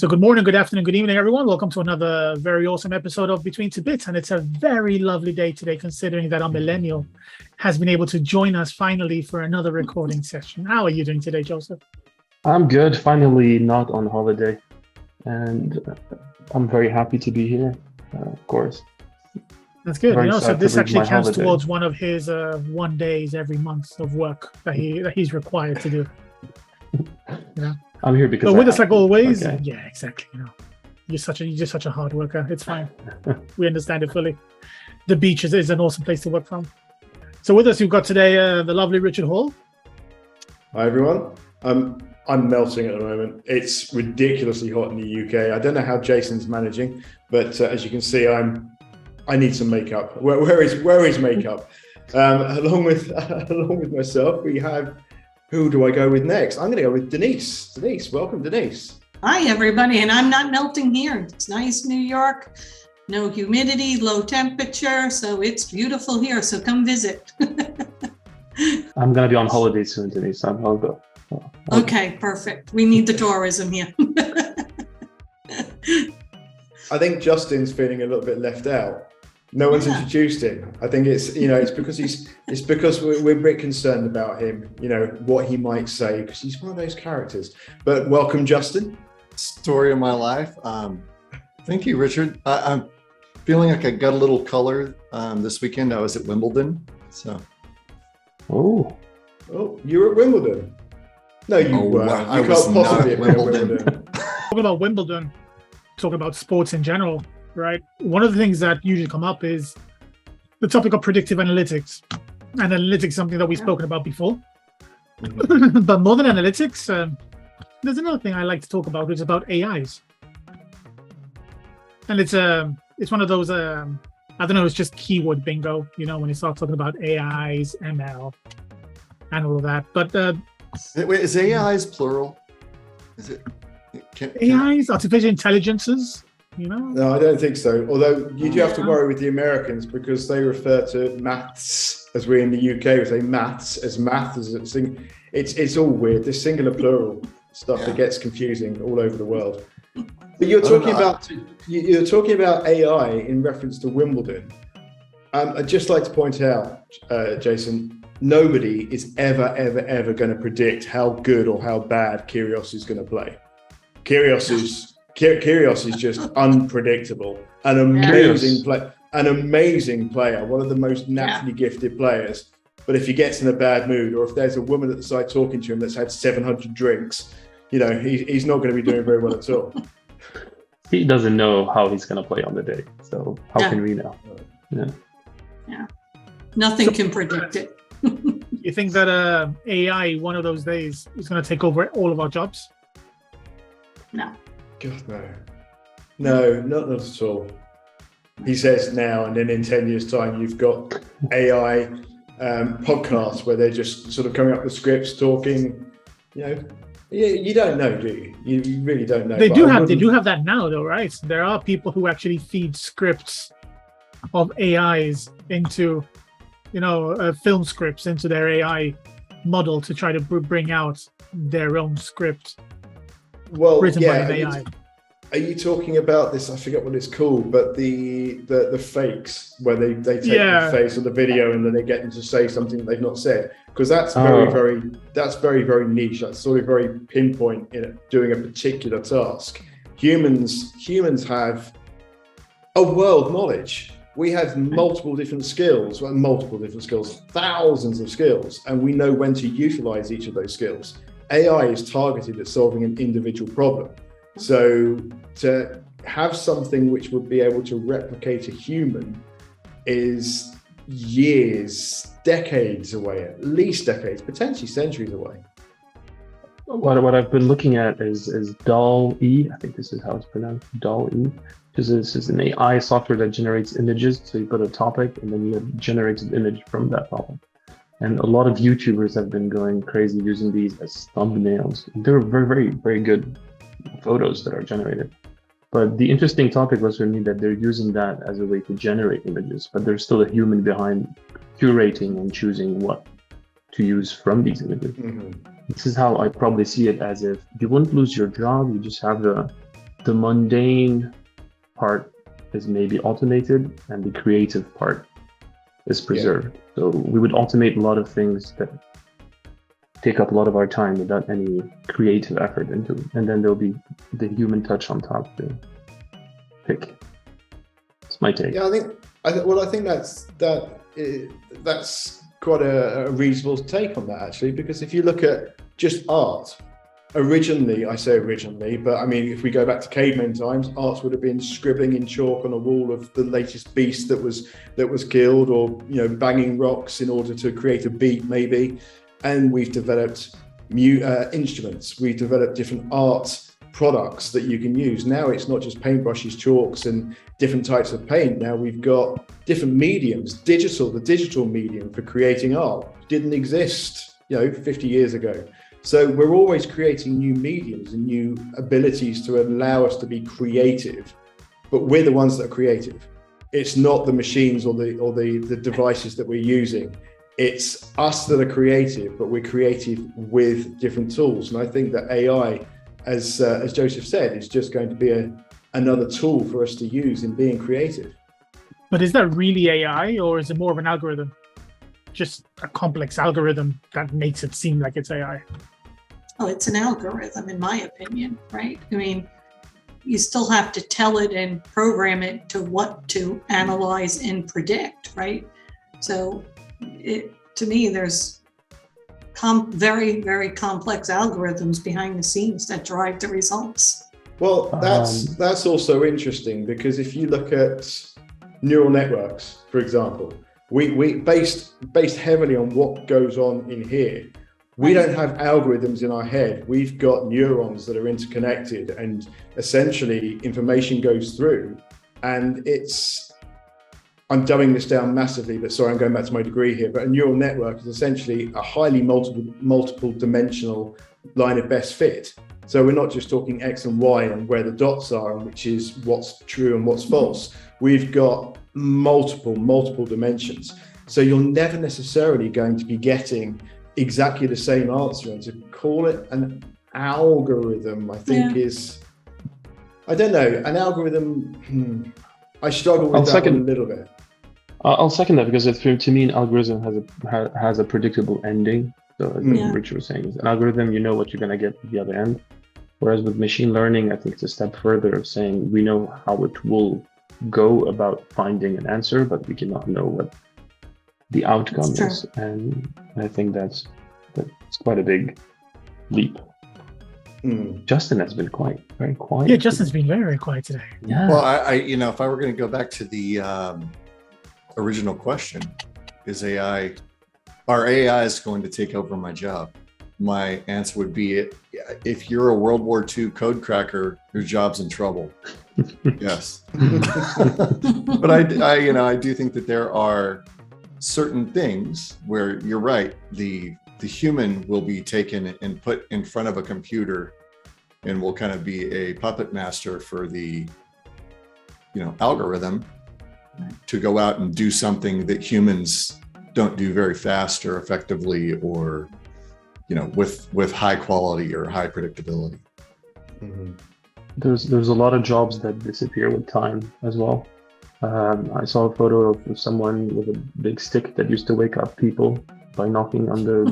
So good morning, good afternoon, good evening, everyone. Welcome to another very awesome episode of Between Two Bits. And it's a very lovely day today, considering that our millennial has been able to join us finally for another recording session. How are you doing today, Joseph? I'm good. Finally not on holiday. And I'm very happy to be here, of course. That's good. Very So sad to this leave actually my counts holiday. towards one of his 1 days every month of work that he's required to do. I'm here because But I with us, have like to. always, Okay. yeah, exactly. You're just such a hard worker. It's fine. We understand it fully. The beach is an awesome place to work from. So with us, we've got today the lovely Richard Hall. Hi everyone. I'm melting at the moment. It's ridiculously hot in the UK. I don't know how Jason's managing, but as you can see, I need some makeup. Where is makeup? Along with myself, we have. Who do I go with next? I'm going to go with Denise. Denise, welcome, Denise. Hi, everybody. And I'm not melting here. It's nice, New York. No humidity, low temperature. So it's beautiful here. So come visit. I'm going to be on holiday soon, Denise. I'll go. Okay, perfect. We need the tourism here. I think Justin's feeling a little bit left out. No one's introduced him. I think it's because we're a bit concerned about him, what he might say, because he's one of those characters. But welcome, Justin. Story of my life. Thank you, Richard. I'm feeling like I got a little color this weekend. I was at Wimbledon. So. Oh, You were at Wimbledon? No, you weren't. Wow. I You was can't not possibly at have been Wimbledon. Talking about Wimbledon, talking about sports in general, right? One of the things that usually come up is the topic of predictive analytics. And analytics is something that we've spoken about before. Mhm. But more than analytics, there's another thing I like to talk about, which is about AIs. And it's one of those, I don't know, it's just keyword bingo, when you start talking about AIs, ML, and all of that. But Wait, is AIs plural? Is it? AIs, artificial intelligences, No, I don't think so. Although you do have to worry with the Americans because they refer to maths, as we in the UK would say maths, as math as a thing. It's all weird. This singular plural stuff that gets confusing all over the world. But you're talking about AI in reference to Wimbledon. I'd just like to point out, Jason, nobody is ever going to predict how good or how bad Kyrgios is going to play. Kyrgios is just unpredictable. An amazing player, one of the most naturally gifted players. But if he gets in a bad mood, or if there's a woman at the side talking to him that's had 700 drinks, he's not going to be doing very well at all. he doesn't know how he's going to play on the day. So how can we know? Yeah. Nothing can predict it. You think that AI, one of those days, is going to take over all of our jobs? No. God, no, not at all. He says now, and then in 10 years' time, you've got AI podcasts where they're just sort of coming up with scripts, talking. You don't know, do you? You really don't know. They do have that now, though, right? There are people who actually feed scripts of AIs into, film scripts into their AI model to try to bring out their own script. Written by an AI. Are you talking about this? I forget what it's called, but the fakes where they take the face of the video and then they get them to say something that they've not said, because that's very niche. That's sort of very pinpoint in doing a particular task. Humans have a world knowledge. We have multiple different skills, thousands of skills, and we know when to utilize each of those skills. AI is targeted at solving an individual problem. So to have something which would be able to replicate a human is years, decades away, at least decades, potentially centuries away. What I've been looking at is DALL-E. I think this is how it's pronounced, DALL-E. This is an AI software that generates images. So you put a topic and then you generate an image from that topic. And a lot of YouTubers have been going crazy using these as thumbnails. They're very, very, very good photos that are generated. But the interesting topic was for me that they're using that as a way to generate images, but there's still a human behind curating and choosing what to use from these images. Mm-hmm. This is how I probably see it, as if you wouldn't lose your job, you just have the the mundane part is maybe automated and the creative part is preserved. So we would automate a lot of things that take up a lot of our time without any creative effort into it. And then there'll be the human touch on top to pick. It's my take. Yeah, I think that's quite a reasonable take on that, actually, because if you look at just art, originally, I say originally, but I mean, if we go back to caveman times, art would have been scribbling in chalk on a wall of the latest beast that was killed, or banging rocks in order to create a beat, maybe. And we've developed instruments. We've developed different art products that you can use. Now it's not just paintbrushes, chalks, and different types of paint. Now we've got different mediums. The digital medium for creating art didn't exist, 50 years ago. So we're always creating new mediums and new abilities to allow us to be creative, but we're the ones that are creative. It's not the machines or the devices that we're using. It's us that are creative, but we're creative with different tools. And I think that AI, as Joseph said, is just going to be another tool for us to use in being creative. But is that really AI, or is it more of an algorithm? Just a complex algorithm that makes it seem like it's AI? Oh, it's an algorithm, in my opinion, right? I mean, you still have to tell it and program it to what to analyze and predict, right? So to me, there's very, very complex algorithms behind the scenes that drive the results. Well, that's also interesting, because if you look at neural networks, for example, we based heavily on what goes on in here. We don't have algorithms in our head. We've got neurons that are interconnected, and essentially information goes through, and I'm dumbing this down massively, but sorry, I'm going back to my degree here, but a neural network is essentially a highly multiple dimensional line of best fit. So we're not just talking X and Y and where the dots are, and which is what's true and what's false. We've got multiple dimensions. So you're never necessarily going to be getting exactly the same answer, and to call it an algorithm, I think is, I don't know, an algorithm. I struggle with that one a little bit. I'll second that, because to me, an algorithm has a predictable ending. So as Richard was saying, an algorithm, you know what you're going to get at the other end. Whereas with machine learning, I think it's a step further of saying we know how it will go about finding an answer, but we cannot know what the outcome is. And I think that's quite a big leap. Justin has been very quiet. Yeah, Justin's been very, very quiet today. Yeah. Well, I if I were going to go back to the original question, are AIs going to take over my job? My answer would be, if you're a World War II code cracker, your job's in trouble. Yes. But I do think that there are certain things where you're right. The human will be taken and put in front of a computer, and will kind of be a puppet master for the algorithm to go out and do something that humans don't do very fast or effectively, or with high quality or high predictability. Mm-hmm. There's a lot of jobs that disappear with time as well. I saw a photo of someone with a big stick that used to wake up people by knocking on the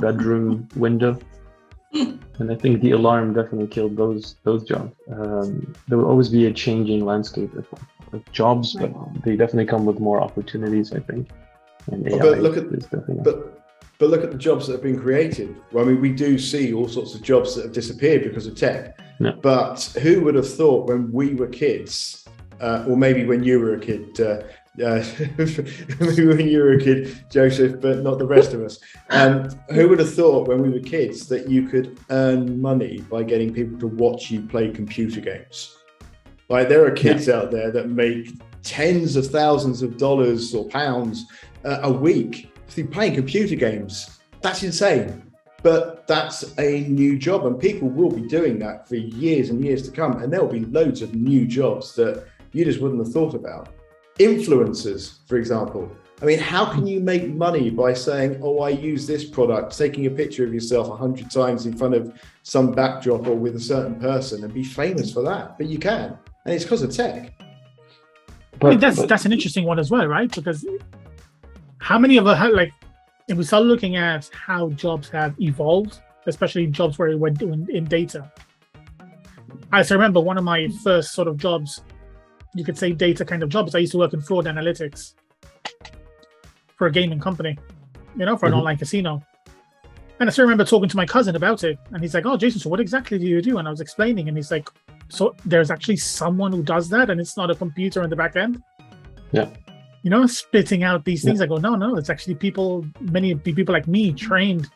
bedroom window. And I think the alarm definitely killed those jobs. There will always be a changing landscape of jobs, but they definitely come with more opportunities, I think. And AI but look at the jobs that have been created. Well, I mean, we do see all sorts of jobs that have disappeared because of tech. Yeah. But who would have thought when we were kids, or maybe when you were a kid, maybe when you were a kid, Joseph, but not the rest of us. Who would have thought when we were kids that you could earn money by getting people to watch you play computer games? Like, there are kids out there that make tens of thousands of dollars or pounds a week through playing computer games. That's insane. But that's a new job, and people will be doing that for years and years to come. And there'll be loads of new jobs that you just wouldn't have thought about. Influencers, for example. I mean, how can you make money by saying, oh, I use this product, taking a picture of yourself 100 times in front of some backdrop or with a certain person and be famous for that? But you can, and it's because of tech. I mean, that's an interesting one as well, right? Because how many of us, like, if we start looking at how jobs have evolved, especially jobs where we're doing in data. I still remember one of my first sort of jobs, you could say data kind of jobs. I used to work in fraud analytics for a gaming company, for an online casino. And I still remember talking to my cousin about it. And he's like, oh, Jason, so what exactly do you do? And I was explaining, and he's like, so there's actually someone who does that, and it's not a computer in the back end? Yeah. Spitting out these things. I go, no, it's actually many people like me trained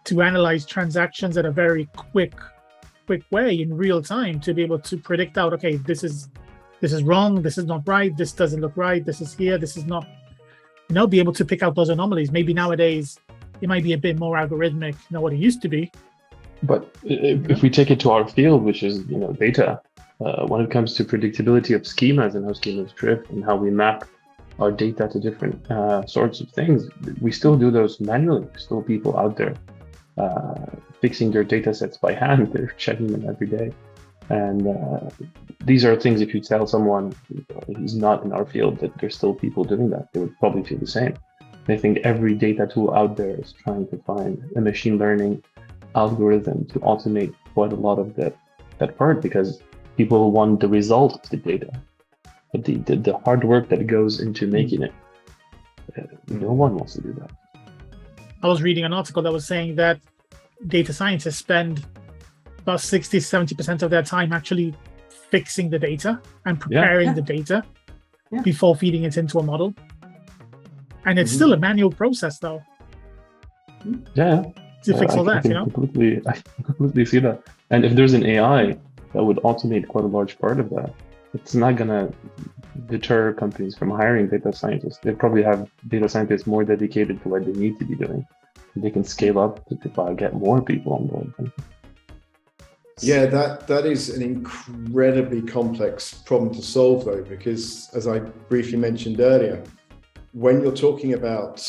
to analyze transactions at a very quick way in real time to be able to predict out, okay, this is wrong, this is not right, this doesn't look right, this is here, this is not, be able to pick out those anomalies. Maybe nowadays it might be a bit more algorithmic than what it used to be. But if we take it to our field, which is data, when it comes to predictability of schemas and how schemas drift and how we map our data to different sorts of things, we still do those manually. There's still people out there fixing their data sets by hand. They're checking them every day. And these are things, if you tell someone who's not in our field that there's still people doing that, they would probably feel the same. I think every data tool out there is trying to find a machine learning algorithm to automate quite a lot of that part, because people want the result of the data. But the hard work that goes into making it, no one wants to do that. I was reading an article that was saying that data scientists spend about 60-70% of their time actually fixing the data and preparing the data before feeding it into a model. And it's still a manual process, though. Yeah. To fix all that, I completely see that. And if there's an AI that would automate quite a large part of that, it's not going to deter companies from hiring data scientists. They probably have data scientists more dedicated to what they need to be doing. They can scale up to get more people on board. Yeah, that is an incredibly complex problem to solve, though, because as I briefly mentioned earlier, when you're talking about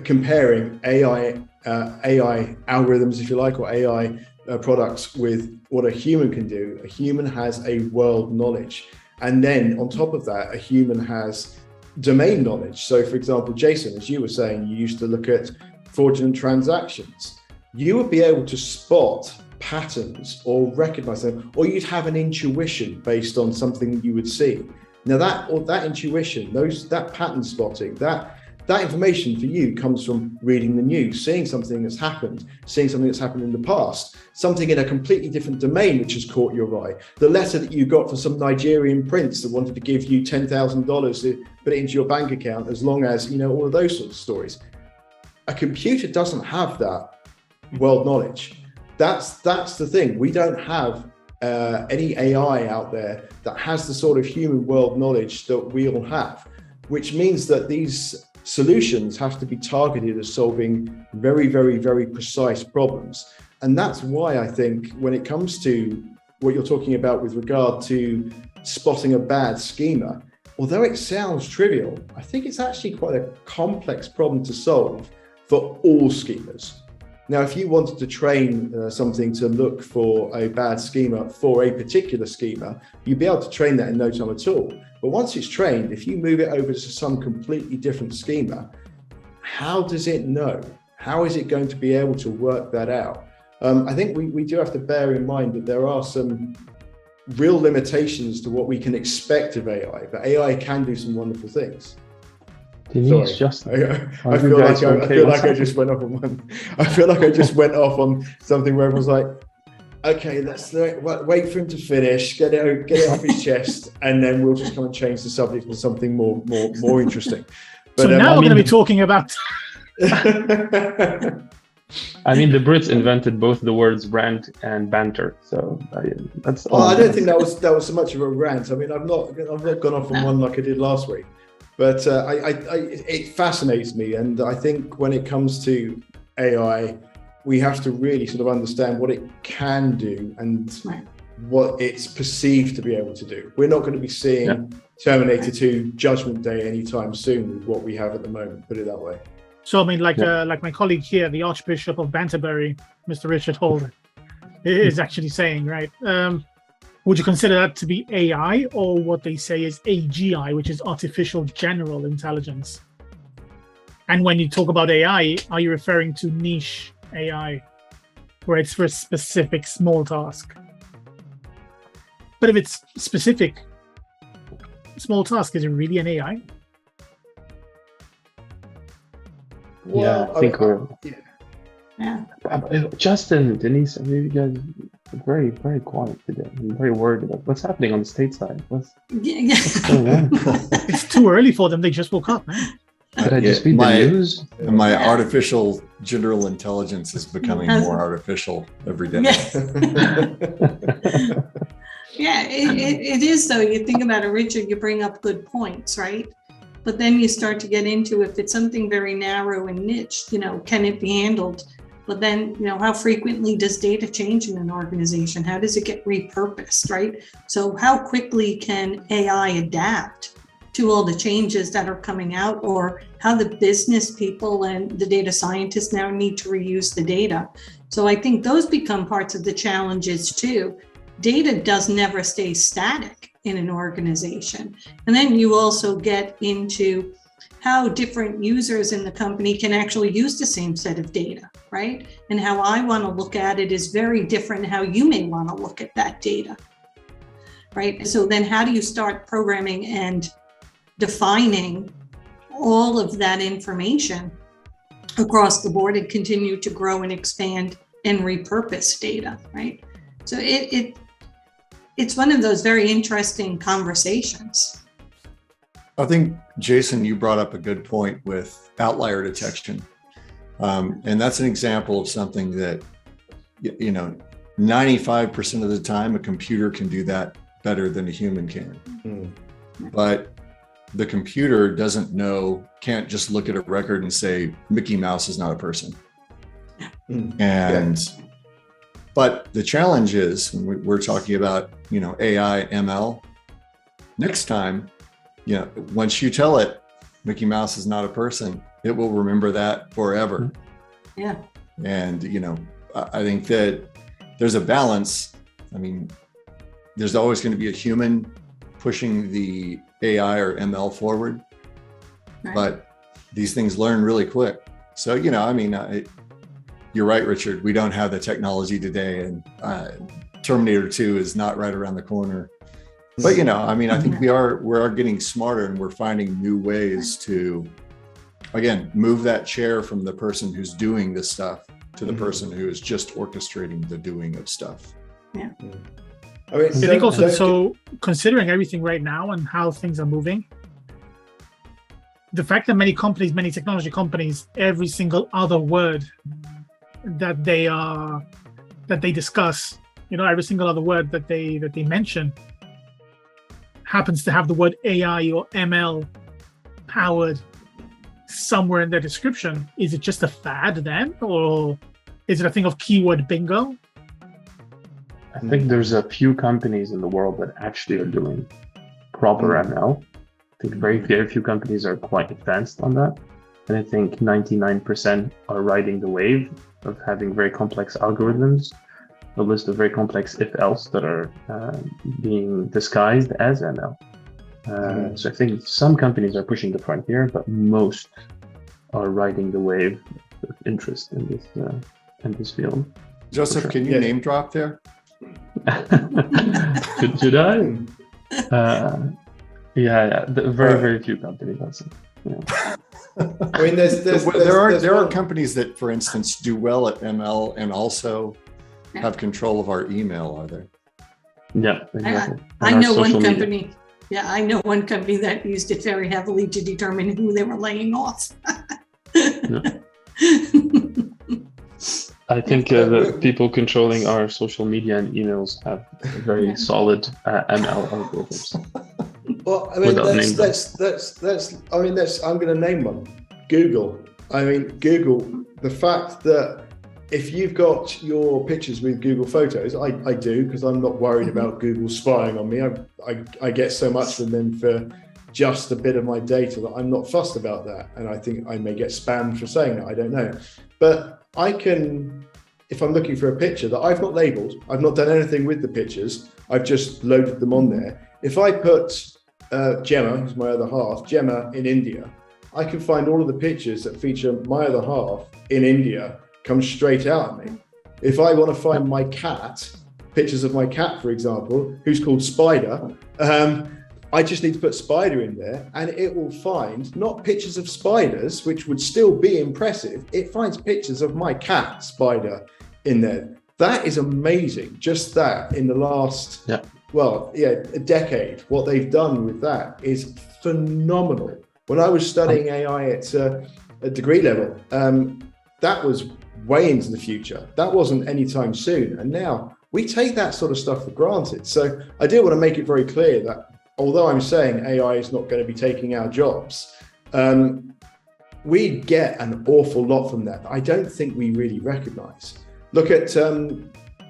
comparing AI algorithms, if you like, or AI products with what a human can do, a human has a world knowledge. And then on top of that, a human has domain knowledge. So for example, Jason, as you were saying, you used to look at fraudulent transactions. You would be able to spot patterns or recognize them, or you'd have an intuition based on something you would see. Now that intuition, that pattern spotting, that information for you comes from reading the news, seeing something that's happened in the past, something in a completely different domain which has caught your eye. The letter that you got from some Nigerian prince that wanted to give you $10,000 to put it into your bank account, as long as, all of those sorts of stories. A computer doesn't have that world knowledge. That's the thing. We don't have any AI out there that has the sort of human world knowledge that we all have, which means that these solutions have to be targeted at solving very, very, very precise problems. And that's why I think when it comes to what you're talking about with regard to spotting a bad schema, although it sounds trivial, I think it's actually quite a complex problem to solve for all schemas. Now, if you wanted to train something to look for a bad schema for a particular schema, you'd be able to train that in no time at all. But once it's trained, if you move it over to some completely different schema, how does it know? How is it going to be able to work that out? I think we do have to bear in mind that there are some real limitations to what we can expect of AI, but AI can do some wonderful things. Denise, I feel like I just went off on one. I feel like I just went off on something where everyone's like, okay, let's wait for him to finish, get it off his chest, and then we'll just come and change the subject to something more interesting. But, so now we're going to be talking about. I mean, the Brits invented both the words rant and banter, so that's. Well, I don't think that was so much of a rant. I mean, I've not gone off on one like I did last week, but it fascinates me, and I think when it comes to AI, we have to really sort of understand what it can do and what it's perceived to be able to do. We're not going to be seeing Terminator 2 Judgment Day anytime soon with what we have at the moment, put it that way. So I mean, like my colleague here, the Archbishop of Banterbury, Mr. Richard Holder, is actually saying, right? Would you consider that to be AI, or what they say is AGI, which is artificial general intelligence? And when you talk about AI, are you referring to niche AI, where it's for a specific small task? But if it's specific small task, is it really an AI? Yeah, I think we're. Yeah. Justin, Denise, I mean, you guys are very, very quiet today. I'm very worried about what's happening on the stateside. What's going on? It's too early for them. They just woke up, man. Did I just read the news? My artificial general intelligence is becoming more artificial every day. Yeah, it is though. You think about it, Richard, you bring up good points, right? But then you start to get into, if it's something very narrow and niche, can it be handled? But then, how frequently does data change in an organization? How does it get repurposed, right? So how quickly can AI adapt to all the changes that are coming out, or how the business people and the data scientists now need to reuse the data? So I think those become parts of the challenges too. Data does never stay static in an organization. And then you also get into how different users in the company can actually use the same set of data, right? And how I want to look at it is very different how you may want to look at that data, right? So then how do you start programming and defining all of that information across the board and continue to grow and expand and repurpose data, right? So it's one of those very interesting conversations. I think, Jason, you brought up a good point with outlier detection. And that's an example of something that, 95% of the time, a computer can do that better than a human can. But the computer can't just look at a record and say, Mickey Mouse is not a person. But the challenge is, when we're talking about, AI, ML, next time, once you tell it Mickey Mouse is not a person, it will remember that forever. Yeah. And, I think that there's a balance. I mean, there's always going to be a human pushing the AI or ML forward, Right. but these things learn really quick. So, you're right, Richard. We don't have the technology today, and Terminator 2 is not right around the corner. But I think we are getting smarter, and we're finding new ways to, again, move that chair from the person who's doing this stuff to the person who is just orchestrating the doing of stuff. Yeah. I think also, so considering everything right now and how things are moving, the fact that many technology companies, every single other word that they discuss, every single other word that they mention happens to have the word AI or ML powered somewhere in their description. Is it just a fad then, or is it a thing of keyword bingo? I think there's a few companies in the world that actually are doing proper ML. I think very few companies are quite advanced on that. And I think 99% are riding the wave of having very complex algorithms, a list of very complex if-else that are being disguised as ML. So I think some companies are pushing the frontier, but most are riding the wave of interest in this field. Joseph, can you name drop there? Should I? Very few companies. That's it. Yeah. I mean, there are companies that, for instance, do well at ML and also have control of our email. Are there? Yeah, exactly. I know one company. Yeah, I know one company that used it very heavily to determine who they were laying off. I think the people controlling our social media and emails have very solid ML algorithms. Well, I mean, I'm going to name one. Google. I mean, Google. The fact that if you've got your pictures with Google Photos, I do, because I'm not worried about Google spying on me. I get so much from them for just a bit of my data that I'm not fussed about that. And I think I may get spammed for saying that, I don't know. But I can, if I'm looking for a picture that I've not labeled, I've not done anything with the pictures, I've just loaded them on there. If I put Gemma, who's my other half, Gemma in India, I can find all of the pictures that feature my other half in India come straight out at me. If I want to find my cat, pictures of my cat, for example, who's called Spider, I just need to put Spider in there and it will find not pictures of spiders, which would still be impressive. It finds pictures of my cat, Spider, in there. That is amazing. Just that in the last, a decade, what they've done with that is phenomenal. When I was studying AI at degree level, that was way into the future. That wasn't anytime soon. And now we take that sort of stuff for granted. So I do want to make it very clear that although I'm saying AI is not going to be taking our jobs, we get an awful lot from that I don't think we really recognize. Look at,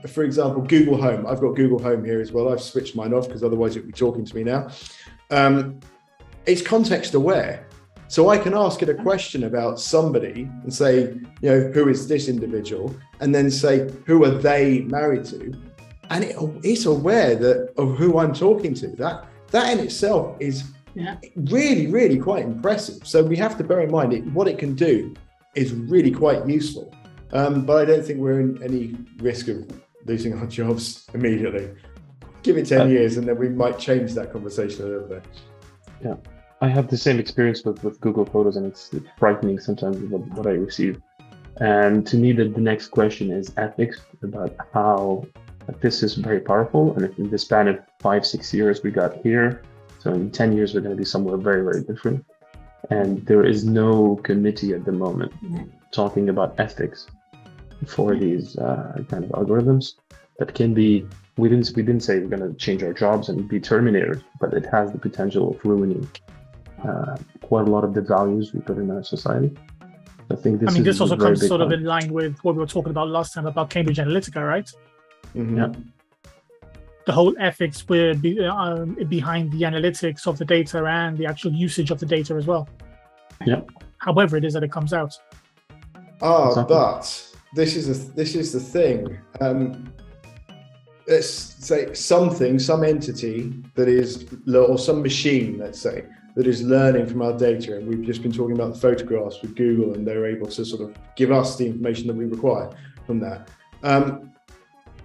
for example, Google Home. I've got Google Home here as well. I've switched mine off because otherwise it'd be talking to me now. It's context aware. So I can ask it a question about somebody and say, who is this individual? And then say, who are they married to? And it's aware of who I'm talking to. That in itself is really, really quite impressive. So we have to bear in mind what it can do is really quite useful. But I don't think we're in any risk of losing our jobs immediately. Give it 10 years and then we might change that conversation a little bit. Yeah. I have the same experience with Google Photos, and it's frightening sometimes what I receive. And to me, the next question is ethics, about how this is very powerful. And if in the span of 5-6 years we got here, so in 10 years, we're going to be somewhere very, very different. And there is no committee at the moment talking about ethics for these kind of algorithms that can be, we didn't say we're going to change our jobs and be terminators, but it has the potential of ruining quite a lot of the values we put in our society. I think this also comes sort of in line with what we were talking about last time about Cambridge Analytica, right? Mm-hmm. Yeah. The whole ethics behind the analytics of the data and the actual usage of the data as well. Yeah. However it is that it comes out. Exactly. But this is the thing. Let's say some entity that is, or some machine, let's say, that is learning from our data. And we've just been talking about the photographs with Google, and they're able to sort of give us the information that we require from that.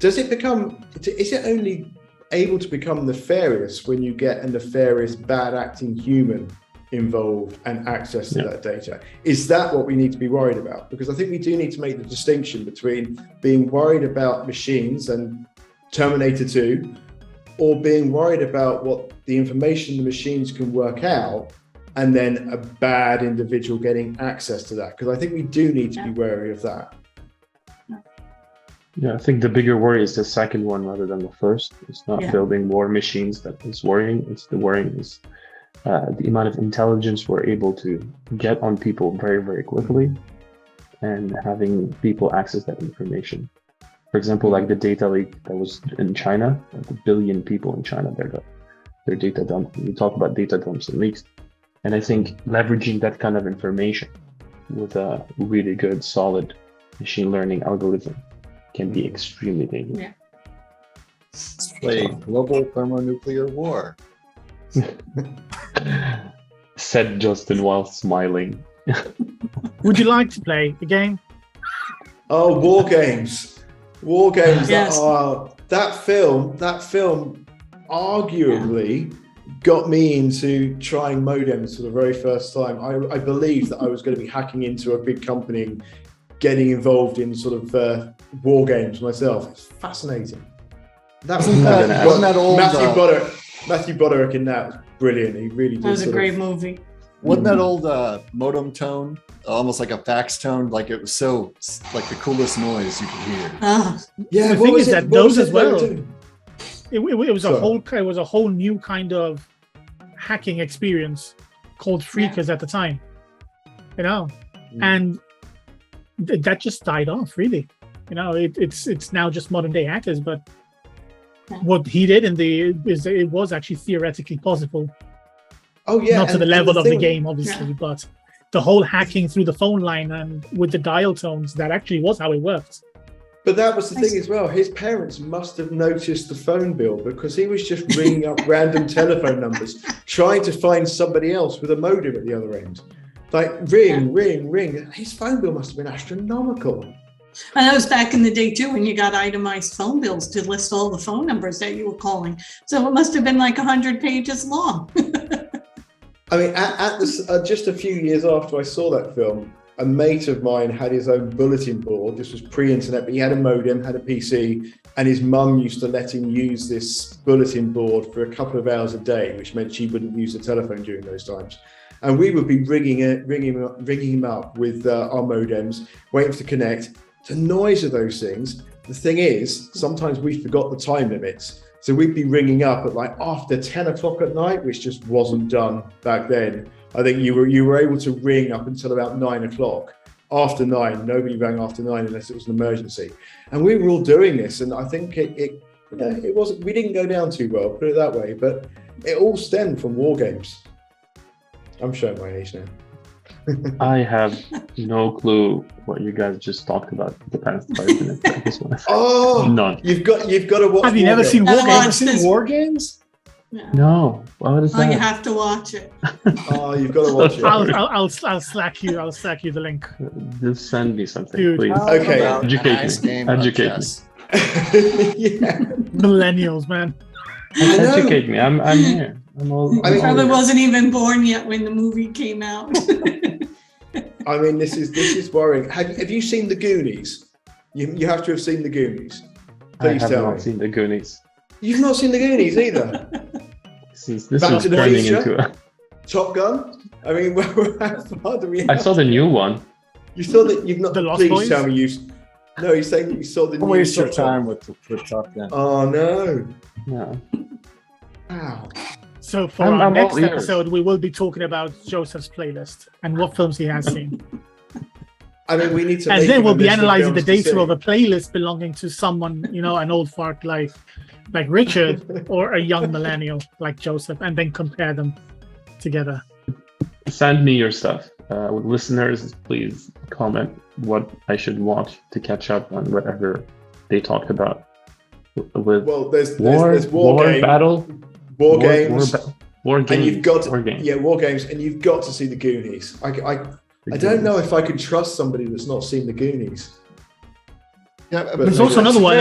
Is it only able to become nefarious when you get a nefarious, bad acting human involved and access to that data? Is that what we need to be worried about? Because I think we do need to make the distinction between being worried about machines and Terminator 2, or being worried about what the information the machines can work out, and then a bad individual getting access to that. Because I think we do need to be wary of that. Yeah, I think the bigger worry is the second one rather than the first. It's not building more machines that is worrying. It's the worrying is the amount of intelligence we're able to get on people very, very quickly, and having people access that information. For example, like the data leak that was in China, like 1 billion people in China, their data dump. We talk about data dumps and leaks. And I think leveraging that kind of information with a really good, solid machine learning algorithm can be extremely dangerous. Yeah. Let's play global thermonuclear war. Said Justin while smiling. Would you like to play the game? Oh, war games. War games. Yes. That film arguably got me into trying modems for the very first time. I believed that I was going to be hacking into a big company and getting involved in sort of war games myself. It's fascinating. Wasn't that old? Matthew Broderick in that was brilliant. He really did. That was a great movie. Wasn't that old modem tone, almost like a fax tone? Like it was so like the coolest noise you could hear. Yeah, the thing is that those as well. It was a whole new kind of hacking experience called Freakers at the time, and that just died off really. It's now just modern day hackers, but Yeah. what he did it was actually theoretically possible. Oh yeah, Not to and the level of the thing- game, obviously, but the whole hacking through the phone line and with the dial tones, that actually was how it worked. But that was the thing as well. His parents must have noticed the phone bill because he was just ringing up random telephone numbers, trying to find somebody else with a modem at the other end. Like ring, ring, ring. His phone bill must have been astronomical. And that was back in the day too, when you got itemized phone bills to list all the phone numbers that you were calling. So it must have been like 100 pages long. I mean, at this, just a few years after I saw that film, a mate of mine had his own bulletin board. This was pre-internet, but he had a modem, had a PC, and his mum used to let him use this bulletin board for a couple of hours a day, which meant she wouldn't use the telephone during those times. And we would be ringing him up with our modems, waiting to connect. The noise of those things. The thing is, sometimes we forgot the time limits. So we'd be ringing up at like after 10 o'clock at night, which just wasn't done back then. I think you were able to ring up until about 9 o'clock. After 9, nobody rang after 9 unless it was an emergency. And we were all doing this, and I think it wasn't. We didn't go down too well, put it that way. But it all stemmed from war games. I'm showing my age now. I have no clue what you guys just talked about the past 5 minutes. I just want to say. Oh, None. you've got to watch. Have you War never Games. seen War I've Games? watched this. War games? Yeah. No. What is Oh, you that? have to watch it. Oh, you've got to watch it. I'll slack you. I'll slack you the link. Just send me something, Dude. please. Okay. Educate Nice me. game of Educate me. chess. Yeah. Millennials, man. I know. Educate me. I'm here. I'm all. I mean, I'm all Probably here. wasn't even born yet when the movie came out. I mean, this is worrying. Have you seen the Goonies? You have to have seen the Goonies. I Please have tell not me. seen the Goonies. You've not seen the Goonies either. This Back is to the turning Future? into a. Top Gun. I mean, how far do we? I saw the new one. You saw that? You've not. The Lost Please Boys? tell me you. No, he's saying that you saw the Don't new. waste your Top Gun. time with Top Gun. Oh no! No. Wow. So for I'm our all next ears. episode, we will be talking about Joseph's playlist and what films he has seen. I mean, we need to. And make then him we'll a be list of analyzing the films to data see. of a playlist belonging to someone, an old fart like Richard or a young millennial like Joseph, and then compare them together. Send me your stuff. Listeners, please comment what I should watch to catch up on whatever they talked about. With Well, there's war Game, battle, War Games, war games, and you've got war games. War Games, and you've got to see the Goonies. I don't know if I could trust somebody that's not seen the Goonies. Yeah, But There's also another one.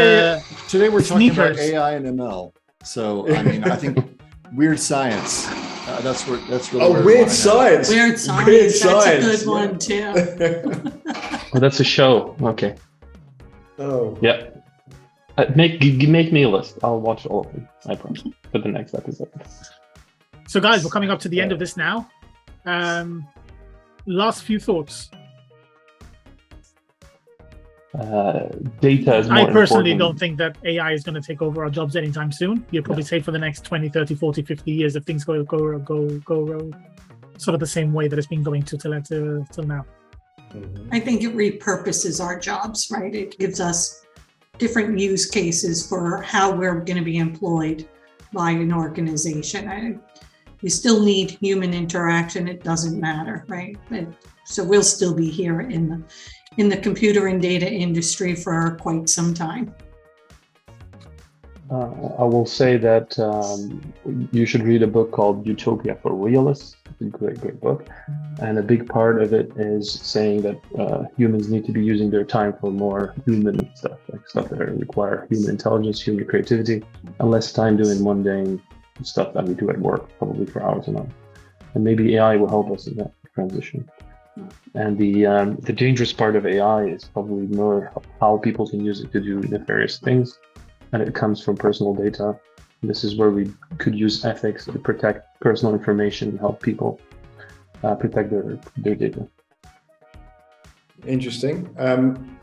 Today we're talking about Sneakers. AI and ML. So I mean, I think weird science. That's really. Oh, where we Weird wanna head. Science. Weird Science. Weird That's Science, a good yeah. one too. Oh, that's a show. Okay. Oh. Yeah. Make me a list. I'll watch all of them. I promise. For the next episode. So, guys, we're coming up to the end of this now. Last few thoughts. Data is more I personally important. don't think that AI is going to take over our jobs anytime soon. You'll probably say for the next 20, 30, 40, 50 years if things go sort of the same way that it's been going till now. I think it repurposes our jobs, right? It gives us different use cases for how we're going to be employed by an organization. We still need human interaction. It doesn't matter, right? So we'll still be here in the computer and data industry for quite some time. I will say that you should read a book called Utopia for Realists. It's a great book. And a big part of it is saying that humans need to be using their time for more human stuff, like stuff that require human intelligence, human creativity, and less time doing mundane stuff that we do at work, probably for hours and hours. And maybe AI will help us in that transition. And the dangerous part of AI is probably more how people can use it to do nefarious things. And it comes from personal data. This is where we could use ethics to protect personal information and help people protect their data. Interesting.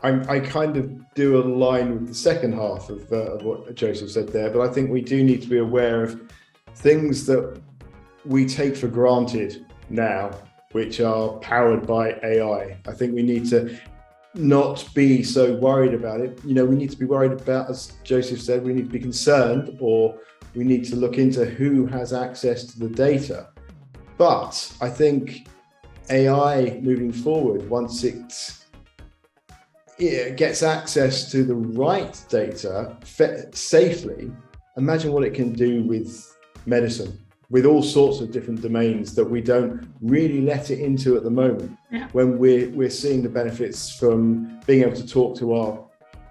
I kind of do align with the second half of what Joseph said there, but I think we do need to be aware of things that we take for granted now, which are powered by AI. I think we need to not be so worried about it. We need to be worried about, as Joseph said, we need to be concerned, or we need to look into who has access to the data. But I think AI moving forward, once it gets access to the right data safely, imagine what it can do with medicine, with all sorts of different domains that we don't really let it into at the moment. Yeah. When we're seeing the benefits from being able to talk to our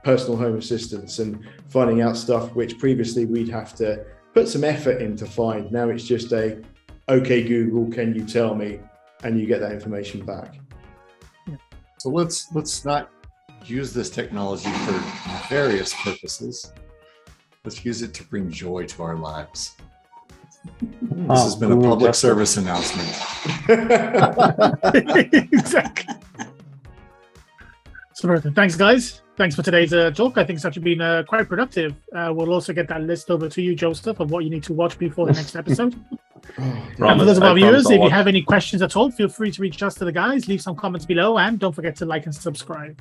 personal home assistants and finding out stuff which previously we'd have to put some effort in to find. Now it's just okay, Google, can you tell me? And you get that information back. So let's not use this technology for nefarious purposes. Let's use it to bring joy to our lives. This has been a public service announcement. Exactly. So thanks, guys. Thanks for today's talk. I think it's actually been quite productive. We'll also get that list over to you, Joseph, of what you need to watch before the next episode. And for those of our viewers, if you have any questions at all, feel free to reach out to the guys, leave some comments below, and don't forget to like and subscribe.